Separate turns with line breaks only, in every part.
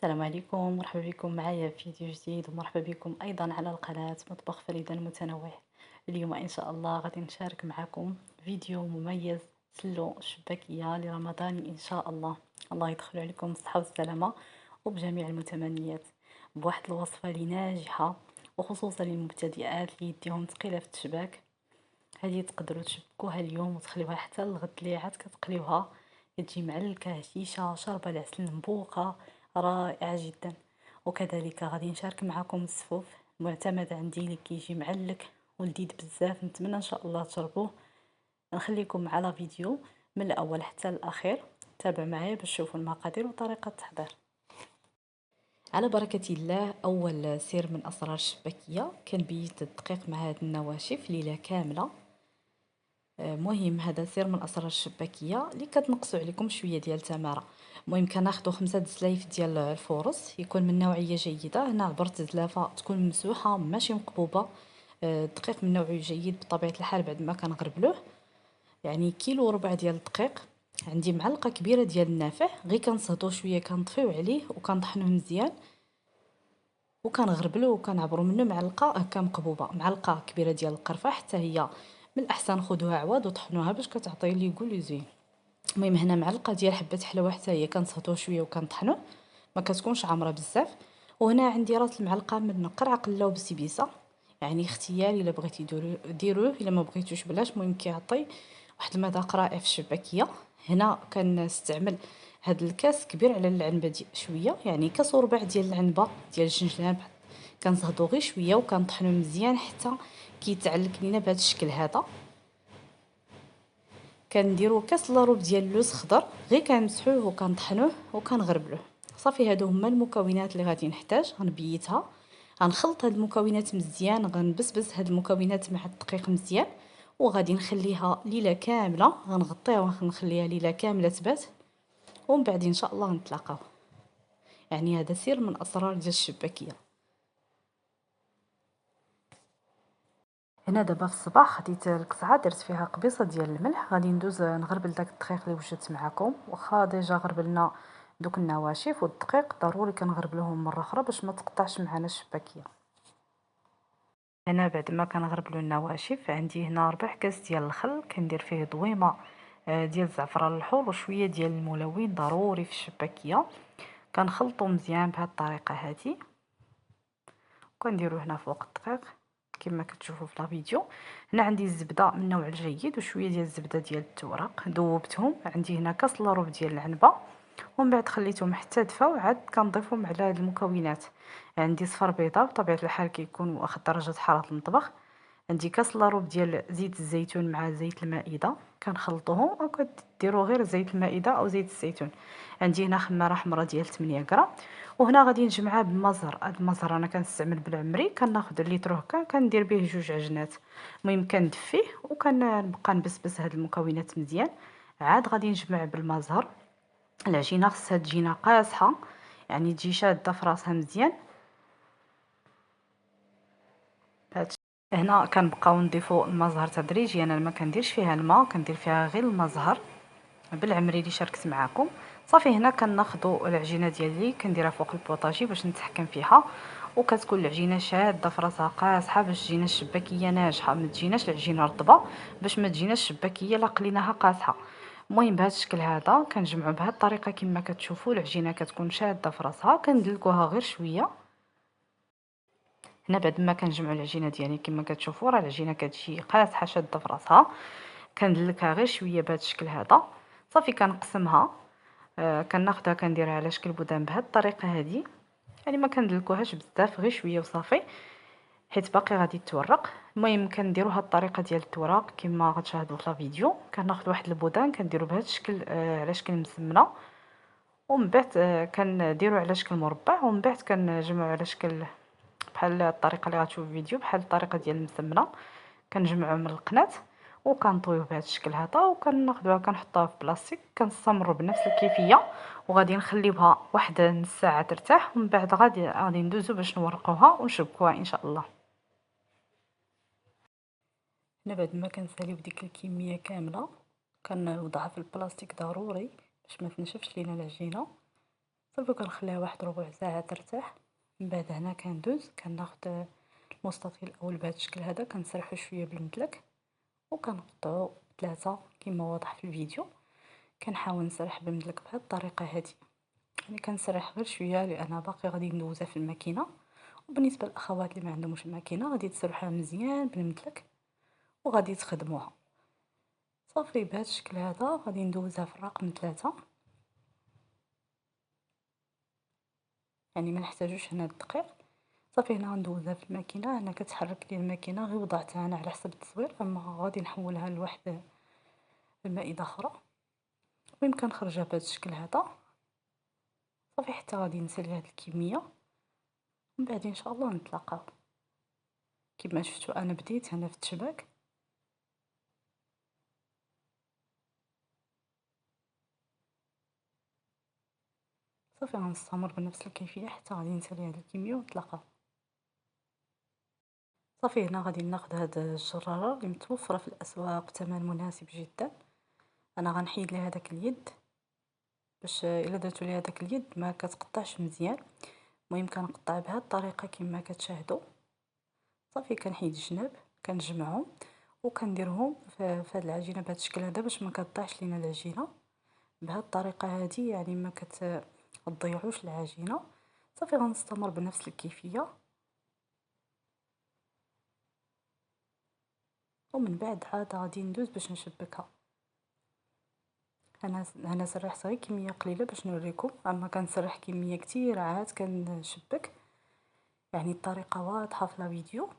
السلام عليكم، مرحبا بكم معايا في فيديو جديد، ومرحبا بكم ايضا على القناة مطبخ فريدة المتنوع. اليوم ان شاء الله غادي نشارك معكم فيديو مميز سلو شباكية لرمضان ان شاء الله. الله يدخل عليكم بالصحة والسلامة وبجميع المتمنيات بواحد الوصفة اللي ناجحة، وخصوصا للمبتدئات اللي يديهم ثقيلة في التشباك. هذه تقدروا تشبكوها اليوم وتخليوها حتى الغد اللي عاد كتقليوها، تجي معلكة هشيشة شاربة العسل منبوقة، رائعة جدا. وكذلك غادي نشارك معكم السفوف معتمد عندي اللي كيجي معلك ولذيذ بزاف، نتمنى ان شاء الله تجربوه. نخليكم على فيديو من الاول حتى الاخير، تابع معايا باش تشوفوا المقادير وطريقة التحضير. على بركة الله، أول سر من أسرار الشباكية كنبيت الدقيق مع هاد النواشف ليلة كاملة. مهم هذا سر من اسرار الشباكيه اللي كتنقصوا عليكم شويه ديال التماره. المهم كناخذوا 5 زلايف ديال الفورص، يكون من نوعيه جيده. هنا عبرت زلافه تكون ممسوحه ماشي مقبوبه. الدقيق من نوع جيد بطبيعه الحال. بعد ما كنغربلوه يعني كيلو وربع ديال الدقيق. عندي معلقه كبيره ديال النافع، غير كنصهدو شويه كنطفيو عليه وكنطحنوه مزيان وكنغربلو وكنعبرو منه معلقه هكا مقبوبه. معلقه كبيره ديال القرفه حتى هي من الاحسن خذوها عواد وطحنوها باش كتعطي لي كول زوين. المهم هنا معلقه ديال حبه حلوه حتى هي كنصهدوه شويه وكنطحنوه، ما كتكونش عامره بزاف. وهنا عندي راس المعلقه من قرع قلاو بالسبيسه، يعني اختياري الا بغيتي ديروه الا ما بغيتوش بلاش. المهم كيعطي واحد المذاق رائع في الشباكيه. هنا كنستعمل هاد الكاس كبير على العنبه شويه، يعني كاس وربع ديال العنبه ديال الجنجلان. كنصهدو غير شويه وكنطحنو مزيان حتى كيتعلك لينا بهذا الشكل هذا. كنديرو كاس لاروب ديال اللوز خضر، غير كنمسحوه وكنطحنوه وكنغربلوه. صافي هادو هما المكونات اللي غادي نحتاج. غنبيتها، غنخلط هاد المكونات مزيان، غنبسبس هاد المكونات مع الدقيق مزيان، وغادي نخليها ليله كامله. غنغطيها ونخليها ليله كامله تبات، ومن بعد ان شاء الله نتلاقاو. يعني هذا سر من اسرار ديال الشباكيه. هنا دابا في الصباح خديت الكسعه درت فيها قبيصه ديال الملح، غادي ندوز نغربل داك الدقيق اللي وجدت معكم. واخا ديجا غربلنا دوك النواشف والدقيق، ضروري كنغربلوهم مره اخرى باش ما تقطعش معنا الشباكيه. هنا بعد ما كنغربلو النواشف عندي هنا ربع كاس ديال الخل، كندير فيه ضويمه ديال الزعفران الحور وشويه ديال الملون ضروري في الشباكيه. كنخلطو مزيان بهذه الطريقه هذه، وكنديرو هنا فوق الدقيق كما كتشوفوا في الفيديو. هنا عندي الزبده من نوع الجيد وشويه ديال الزبده ديال التوراق، ذوبتهم. عندي هنا كاس لاروب ديال العنبه، ومن بعد خليتهم حتى دفاو، عاد كنضيفهم على هاد المكونات. عندي صفر بيضه بطبيعه الحال كيكون واخد درجه حراره المطبخ. عندي كاس لاروب ديال زيت الزيتون مع زيت المائده، كنخلطوهم او كديروا غير زيت المائده او زيت الزيتون. عندي هنا خماره حمراء ديال 8 غرام. وهنا غادي نجمعها بالمزهر. هاد المزهر انا كنستعمل بالعمري، كناخذ لتر هكا كندير به 2 عجنات. المهم كندفيه وكنبقى نبسبس هاد المكونات مزيان. عاد غادي نجمع بالمزهر. العجينه خصها تجينا قاصحه، يعني تجي شاده في راسها مزيان. هنا كنبقاو نضيفوا المزهر تدريجيا. انا ما كنديرش فيها الماء، كندير فيها غير المزهر بالعمري اللي شاركت معكم. صافي هنا كناخذوا العجينه ديالي كنديرها فوق البوطاجي باش نتحكم فيها، وكتكون العجينه شاده في راسها قاصحه باش تجينا الشباكيه ناجحه، ما تجيناش العجينه رطبه باش ما تجيناش الشباكيه لا قليناها قاصحه. المهم بهذا الشكل هذا كنجمعوا بهذه الطريقه كما كتشوفوا. العجينه كتكون شاده في راسها، كندلكوها غير شويه. هنا بعد ما كنجمعوا العجينه ديالي كما كتشوفوا، راه العجينه كتجي قاصحه شاده في راسها. كندلكها غير شويه بهذا الشكل هذا. صافي كنقسمها. كناخذها كنديرها على شكل بودان بهذه الطريقه هذه، يعني ما كندلكوهاش بزاف غير شويه وصافي، حيت باقي غادي تورق. المهم كنديروا هذه الطريقه ديال التوراق كما غتشاهدوا في الفيديو. كناخذ واحد البودان كنديروا بهذا الشكل على شكل مسمنه، ومن بعد كنديروا على شكل مربع، ومن بعد كنجمعوا على شكل بحال الطريقه اللي غتشوفوا في الفيديو، بحال الطريقه ديال المسمنه. كنجمعوا من القناه وكنطويو بهذا الشكل هذا، وكناخذوها كنحطوها في بلاستيك. كنستمروا بنفس الكيفيه، وغادي نخليوها واحد نص ساعه ترتاح، ومن بعد غادي ندوزو باش نورقوها ونشبكوها ان شاء الله. هنا بعد ما كنساليو ديك الكميه كامله كنوضعها في البلاستيك ضروري باش ما تنشفش لينا العجينه. صافي كنخليها واحد ربع ساعة ترتاح. من بعد هنا كندوز كناخد المستطيل الاول بهذا الشكل هذا، كنسرحو شويه بالمدلك وكنقطعو 3 كما واضح في الفيديو. كنحاول نسرح بالمدلك بهذه الطريقه هذه، يعني كنسرح غير شويه لان باقي غادي ندوزها في الماكينه. وبالنسبه للاخوات اللي ما عندهمش الماكينه غادي تسرحوها مزيان بالمدلك وغادي تخدموها. صافي بهذا الشكل هذا غادي ندوزها في الرقم 3، يعني ما نحتاجوش هنا الدقيق. صافي هنا غندوزها في الماكينه، هنا كتحرك لي الماكينه غير وضعتها انا على حسب التصوير، اما غادي نحولها لواحد المائده اخرى. المهم كنخرجها بهذا الشكل هذا صافي حتى غادي نسالي هاد الكميه، ومن بعد ان شاء الله نتلاقاو. كما شفتوا انا بديت هنا في التشباك، صافي غنستمر بنفس الكيفيه حتى غادي نسالي هاد الكميه ونتلاقاو. صافي هنا غادي ناخذ هاد الجراره اللي متوفره في الاسواق بثمن مناسب جدا. انا غنحيد لها هذاك اليد باش الا درتو ليها داك اليد ما كتقطعش مزيان. المهم كنقطع بهذه الطريقه كما كتشاهدوا. صافي كنحيد الجناب كنجمعهم وكنديرهم في هذه العجينه بهذا الشكل هذا باش ما كتضيعش لينا العجينه. بهذه الطريقه هذه يعني ما كتضيعوش العجينه. صافي غنستمر بنفس الكيفيه، ومن بعد عاد غادي ندوز باش نشبكها. انا سرحت غير كميه قليله باش نوريكم، اما كنسرح كميه كتير عاد كنشبك. يعني الطريقه واضحه في الفيديو.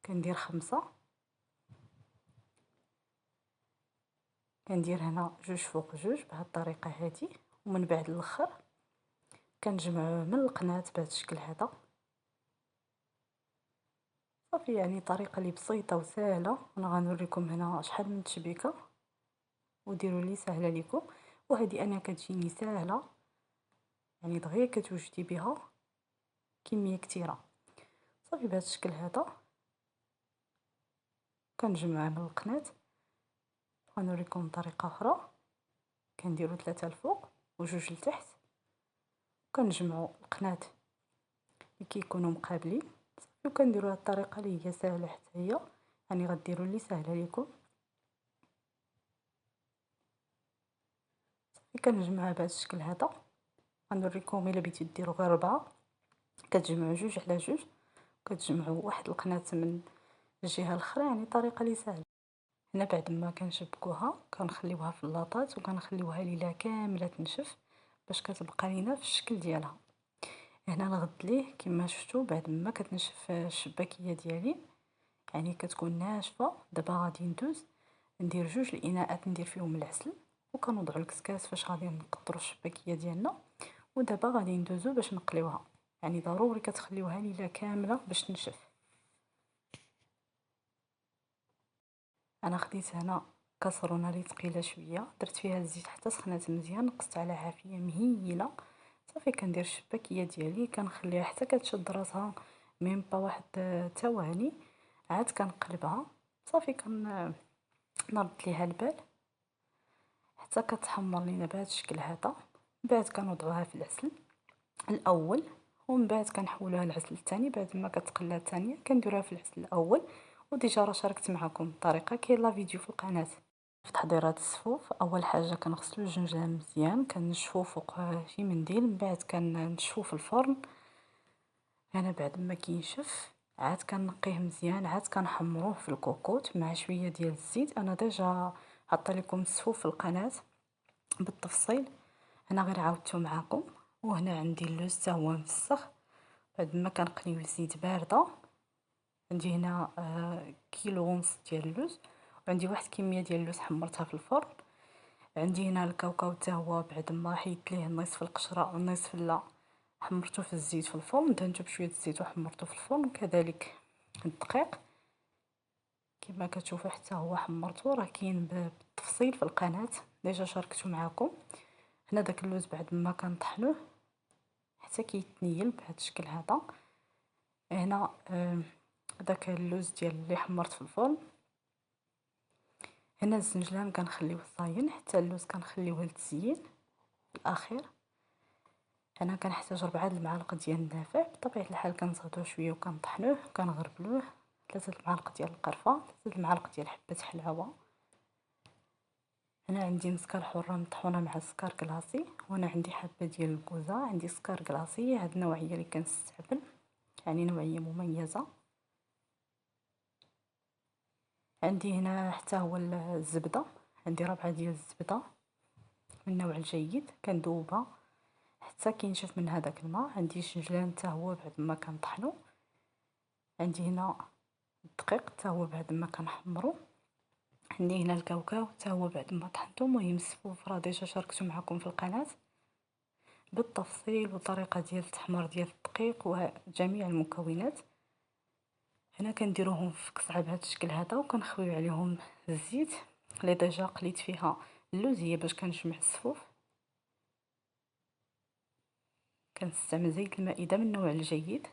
كندير 5، كندير هنا جوج فوق جوج بهذه الطريقه هذه، ومن بعد الاخر كنجمع من القناه بهذا الشكل هذا. صافي يعني طريقه اللي بسيطه وسهله. انا غنوريكم هنا شحال من تشبيكه وديروا لي سهله لكم. وهذه انا كتجيني سهله، يعني دغيا كتوجدي بها كميه كثيره. صافي بهذا الشكل هذا كنجمع من القناه. غنوريكم طريقه اخرى، كنديروا 3 الفوق وجوج لتحت، كنجمعوا القناه اللي كيكونوا مقابلين. وكنديروا هذه الطريقه اللي هي سهله حتى هي، يعني غديروا اللي سهله لكم. صافي كنجمعها بهذا الشكل هذا. غنوريكم الا بغيتو ديروا غير 4 كتجمعوا جوج على جوج، كتجمعوا واحد القناه من الجهه الاخرى، يعني طريقه اللي سهله. هنا بعد ما كنشبكوها كنخليوها في اللاطات وكنخليوها ليله كامله تنشف باش كتبقى لينا في الشكل ديالها. هنا نغد ليه كما شفتوا بعد ما كتنشف الشباكيه ديالي، يعني كتكون ناشفه. دابا غادي ندوز ندير جوج الاناءات ندير فيهم العسل، وكنوضعوا الكسكاس فاش غادي نقطروا الشباكيه ديالنا. ودابا غادي ندوزو باش نقليوها، يعني ضروري كتخليوها ليله كامله باش تنشف. انا خديت هنا كاسرونه لي ثقيله شويه، درت فيها الزيت حتى سخنات مزيان، نقصت على عافيه مهيله. صافي كندير الشباكيه ديالي كنخليها حتى كتشد راسها ميم با واحد ثواني، عاد كنقلبها. صافي نرد ليها البال حتى كتحمر لينا بهذا الشكل هذا. بعد كنوضعوها في العسل الاول، ومن بعد كنحولوها للعسل الثاني. بعد ما كتقلى الثانيه كنديروها في العسل الاول. وديجا راه شاركت معكم الطريقه، كاين لا فيديو في القناه. في تحضيرات الصفوف اول حاجه كنغسلوا الجنجان مزيان كنشفوه فوق شي منديل، من بعد كنشفوه في الفرن. انا بعد ما كينشف عاد كنقيه مزيان، عاد كنحمروه في الكوكوط مع شويه ديال الزيت. انا ديجا حاطه لكم الصفوف في القناه بالتفصيل، انا غير عاودته معكم. وهنا عندي اللوز حتى هو مفسخ بعد ما كنقليه في زيت بارده. عندي هنا كيلو ونص ديال اللوز، وعندي واحد الكميه ديال اللوز حمرتها في الفرن. عندي هنا الكاوكاو حتى هو بعد ما حيدت ليه نصف القشره ونصف لا حمرته في الزيت في الفرن، دهنته بشويه الزيت وحمرته في الفرن. كذلك الدقيق كما كتشوفوا حتى هو حمرته، راه كاين بالتفصيل في القناه ديجا شاركته معكم. هنا داك اللوز بعد ما كنطحنوه حتى كيتنيل بهذا الشكل هذا. هنا داك اللوز ديال اللي حمرت في الفرن. هنا الزنجلان كنخليوه صاين، حتى اللوز كنخليوه للتزيين في الاخير. انا كنحتاج 4 المعالق ديال النافع. بطبيعه الحال كنصهدوه شويه وكنطحنوه وكنغربلوه. 3 المعالق ديال القرفه، 3 المعالق ديال حبه حلاوه. انا عندي مسكر حره مطحونه مع سكر كلاصي، وانا عندي حبه ديال الكوزه، عندي سكر كلاصي. هاد النوعيه اللي كنستعمل يعني نوعيه مميزه. عندي هنا حتى هو الزبده، عندي ربعه ديال الزبده من النوع الجيد، كندوبها حتى كينشف من هذاك الماء. عندي شنجلان حتى هو بعد ما كنطحنو. عندي هنا الدقيق حتى هو بعد ما كنحمرو. عندي هنا الكاوكاو حتى هو بعد ما طحنته. المهم السفوف راه ديجا شاركته معكم في القناه بالتفصيل وطريقه ديال التحمير ديال الدقيق وجميع المكونات. هنا كنديروهم في قصعه بهذا الشكل هذا وكنخويو عليهم الزيت اللي ديجا قليت فيها اللوزيه باش كنجمع السفوف. كنستعمل زيت المائده من النوع الجيد.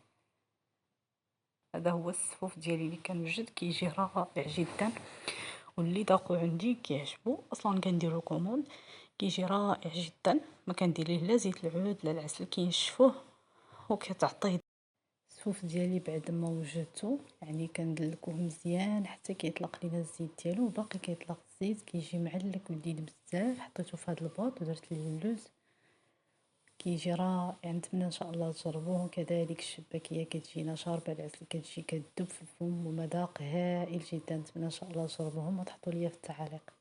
هذا هو السفوف ديالي اللي كنوجد، كيجي رائع جدا، واللي ذاقو عندي كيعجبو. اصلا كنديرو كوموند كيجي رائع جدا، ما كندير ليه لا زيت العود لا العسل، كينشفوه وكتعطيه. السفوف ديالي بعد ما وجدته يعني كندلكوه مزيان حتى كيطلق لينا الزيت ديالو، وباقي كيطلق الزيت، كيجي معلك ولذيذ بزاف. حطيته في هذا البوط ودرت ليه اللوز، كيجي رائع. نتمنى ان شاء الله تجربوه. كذلك الشباكيه كتجينا شاربه العسل، كتجي كتذوب في الفم ومذاق هائل جدا. نتمنى ان شاء الله تجربوهم وتحطوا لي في التعاليق.